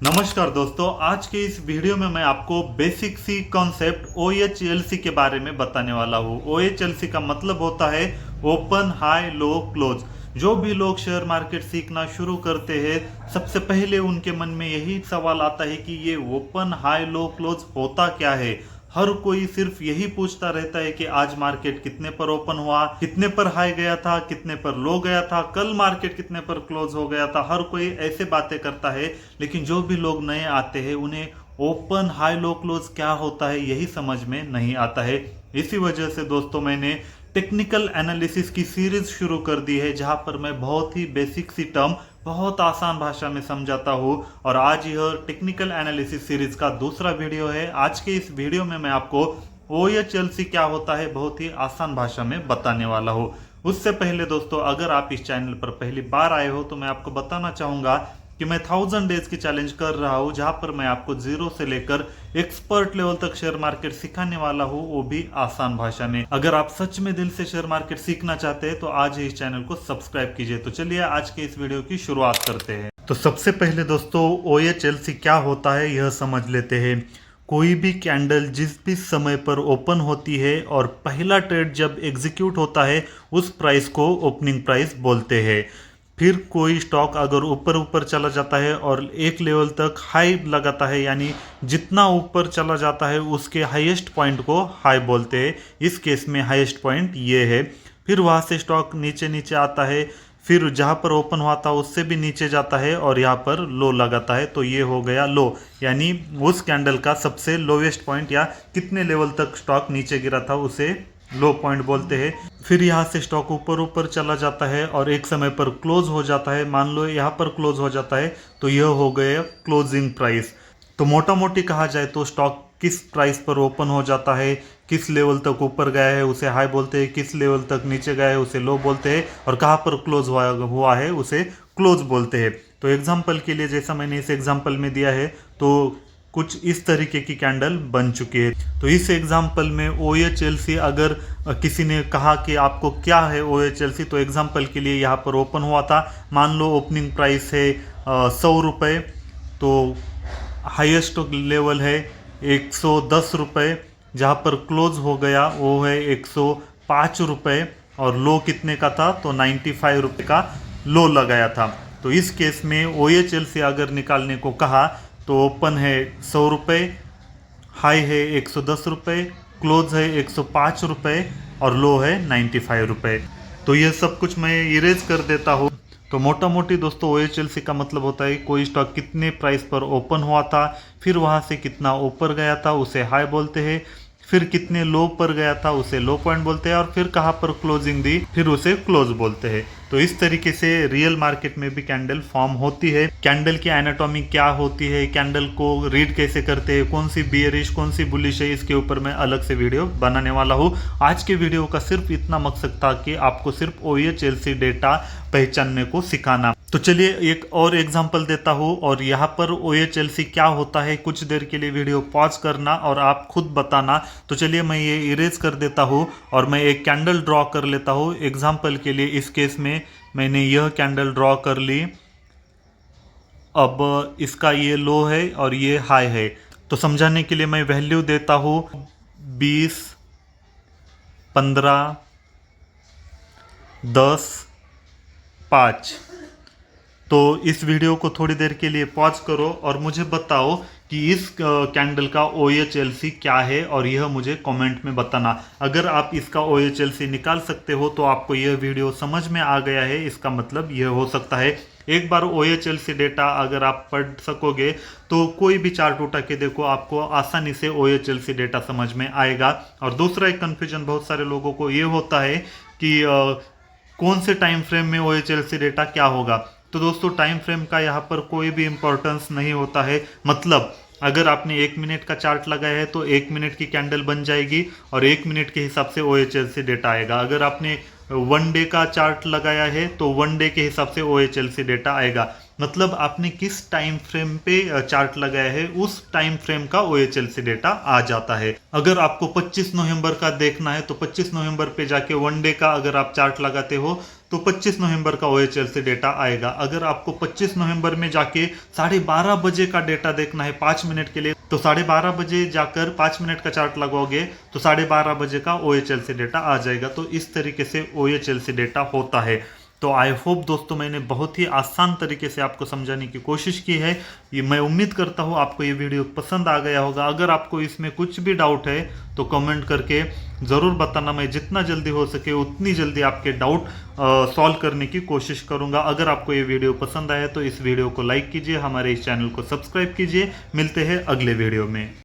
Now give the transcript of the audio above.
नमस्कार दोस्तों, आज के इस वीडियो में मैं आपको बेसिक सी कॉन्सेप्ट OHLC के बारे में बताने वाला हूँ। OHLC का मतलब होता है ओपन हाई लो क्लोज। जो भी लोग शेयर मार्केट सीखना शुरू करते हैं सबसे पहले उनके मन में यही सवाल आता है कि ये ओपन हाई लो क्लोज होता क्या है। हर कोई सिर्फ यही पूछता रहता है कि आज मार्केट कितने पर ओपन हुआ, कितने पर हाई गया था, कितने पर लो गया था, कल मार्केट कितने पर क्लोज हो गया था। हर कोई ऐसे बातें करता है, लेकिन जो भी लोग नए आते हैं उन्हें ओपन हाई लो क्लोज क्या होता है यही समझ में नहीं आता है। इसी वजह से दोस्तों मैंने टेक्निकल एनालिसिस की सीरीज शुरू कर दी है, जहां पर मैं बहुत ही बेसिक सी टर्म बहुत आसान भाषा में समझाता हूँ। और आज यह टेक्निकल एनालिसिस सीरीज का दूसरा वीडियो है। आज के इस वीडियो में मैं आपको OHLC क्या होता है बहुत ही आसान भाषा में बताने वाला हूँ। उससे पहले दोस्तों, अगर आप इस चैनल पर पहली बार आए हो तो मैं आपको बताना चाहूंगा कि मैं 1000 डेज की चैलेंज कर रहा हूं, जहां पर मैं आपको जीरो से लेकर एक्सपर्ट लेवल तक शेयर मार्केट सिखाने वाला हूं, वो भी आसान भाषा में। अगर आप सच में दिल से शेयर मार्केट सीखना चाहते हैं तो आज ही इस चैनल को सब्सक्राइब कीजिए। तो चलिए आज के इस वीडियो की शुरुआत करते हैं। तो सबसे पहले दोस्तों OHLC क्या होता है यह समझ लेते हैं। कोई भी कैंडल जिस भी समय पर ओपन होती है और पहला ट्रेड जब एग्जीक्यूट होता है उस प्राइस को ओपनिंग प्राइस बोलते हैं। फिर कोई स्टॉक अगर ऊपर ऊपर चला जाता है और एक लेवल तक हाई लगाता है, यानी जितना ऊपर चला जाता है उसके हाईएस्ट पॉइंट को हाई बोलते हैं। इस केस में हाईएस्ट पॉइंट ये है। फिर वहाँ से स्टॉक नीचे नीचे आता है, फिर जहाँ पर ओपन हुआ था उससे भी नीचे जाता है और यहाँ पर लो लगाता है, तो ये हो गया लो, यानी उस कैंडल का सबसे लोवेस्ट पॉइंट या कितने लेवल तक स्टॉक नीचे गिरा था उसे लो पॉइंट बोलते हैं। फिर यहाँ से स्टॉक ऊपर ऊपर चला जाता है और एक समय पर क्लोज हो जाता है। मान लो यहाँ पर क्लोज हो जाता है तो यह हो गया क्लोजिंग प्राइस। तो मोटा मोटी कहा जाए तो स्टॉक किस प्राइस पर ओपन हो जाता है, किस लेवल तक ऊपर गया है उसे हाई बोलते हैं, किस लेवल तक नीचे गया है उसे लो बोलते हैं, और कहाँ पर क्लोज हुआ है उसे क्लोज बोलते हैं। तो एग्जाम्पल के लिए जैसा मैंने इस एग्जाम्पल में दिया है तो कुछ इस तरीके की कैंडल बन चुकी है। तो इस एग्जाम्पल में OHLC, अगर किसी ने कहा कि आपको क्या है OHLC, तो एग्जाम्पल के लिए यहाँ पर ओपन हुआ था, मान लो ओपनिंग प्राइस है 100 रुपये, तो हाईएस्ट लेवल है 110 रुपये, जहाँ पर क्लोज हो गया वो है 105 रुपये, और लो कितने का था तो 95 रुपये का लो लगाया था। तो इस केस में OHLC अगर निकालने को कहा तो ओपन है 100 रुपये, हाई है 110 रुपये, क्लोज है 105 रुपये और लो है 95 रुपये। तो ये सब कुछ मैं इरेज कर देता हूँ। तो मोटा मोटी दोस्तों OHLC का मतलब होता है कोई स्टॉक कितने प्राइस पर ओपन हुआ था, फिर वहाँ से कितना ऊपर गया था उसे हाई बोलते हैं, फिर कितने लो पर गया था उसे लो पॉइंट बोलते हैं, और फिर कहाँ पर क्लोजिंग दी फिर उसे क्लोज बोलते हैं। तो इस तरीके से रियल मार्केट में भी कैंडल फॉर्म होती है। कैंडल की एनाटॉमी क्या होती है, कैंडल को रीड कैसे करते हैं, कौन सी बियरिश कौन सी बुलिश है, इसके ऊपर मैं अलग से वीडियो बनाने वाला हूँ। आज के वीडियो का सिर्फ इतना मकसद था कि आपको सिर्फ OHLC डेटा पहचानने को सिखाना। तो चलिए एक और एग्जांपल देता हूँ, और यहाँ पर OHLC क्या होता है कुछ देर के लिए वीडियो पॉज करना और आप खुद बताना। तो चलिए मैं ये इरेज कर देता हूँ और मैं एक कैंडल ड्रॉ कर लेता हूँ एग्जांपल के लिए। इस केस में मैंने यह कैंडल ड्रॉ कर ली। अब इसका ये लो है और ये हाई है, तो समझाने के लिए मैं वैल्यू देता हूँ 20, 15, 10, 5। तो इस वीडियो को थोड़ी देर के लिए पॉज करो और मुझे बताओ कि इस कैंडल का OHLC क्या है, और यह मुझे कमेंट में बताना। अगर आप इसका OHLC निकाल सकते हो तो आपको यह वीडियो समझ में आ गया है, इसका मतलब यह हो सकता है। एक बार OHLC डेटा अगर आप पढ़ सकोगे तो कोई भी चार्ट उठा के देखो, आपको आसानी से OHLC डेटा समझ में आएगा। और दूसरा एक कन्फ्यूजन बहुत सारे लोगों को ये होता है कि कौन से टाइम फ्रेम में OHLC डेटा क्या होगा। तो दोस्तों टाइम फ्रेम का यहाँ पर कोई भी इंपॉर्टेंस नहीं होता है। मतलब अगर आपने 1 मिनट का चार्ट लगाया है तो 1 मिनट की कैंडल बन जाएगी और 1 मिनट के हिसाब से OHLC डेटा आएगा। अगर आपने 1 डे का चार्ट लगाया है तो 1 डे के हिसाब से OHLC डेटा आएगा। मतलब आपने किस टाइम फ्रेम पे चार्ट लगाया है उस टाइम फ्रेम का OHLC डेटा आ जाता है। अगर आपको 25 नवंबर का देखना है तो 25 नवंबर पे जाके 1 डे का अगर आप चार्ट लगाते हो तो 25 नवंबर का OHLC डेटा आएगा। अगर आपको 25 नवंबर में जाके 12:30 बजे का डेटा देखना है 5 मिनट के लिए, तो 12:30 बजे जाकर 5 मिनट का चार्ट लगाओगे तो 12:30 बजे का OHLC डेटा आ जाएगा। तो इस तरीके से OHLC डेटा होता है। तो आई होप दोस्तों मैंने बहुत ही आसान तरीके से आपको समझाने की कोशिश की है। ये मैं उम्मीद करता हूँ आपको ये वीडियो पसंद आ गया होगा। अगर आपको इसमें कुछ भी डाउट है तो कमेंट करके ज़रूर बताना। मैं जितना जल्दी हो सके उतनी जल्दी आपके डाउट सॉल्व करने की कोशिश करूँगा। अगर आपको ये वीडियो पसंद आया तो इस वीडियो को लाइक कीजिए, हमारे इस चैनल को सब्सक्राइब कीजिए। मिलते हैं अगले वीडियो में।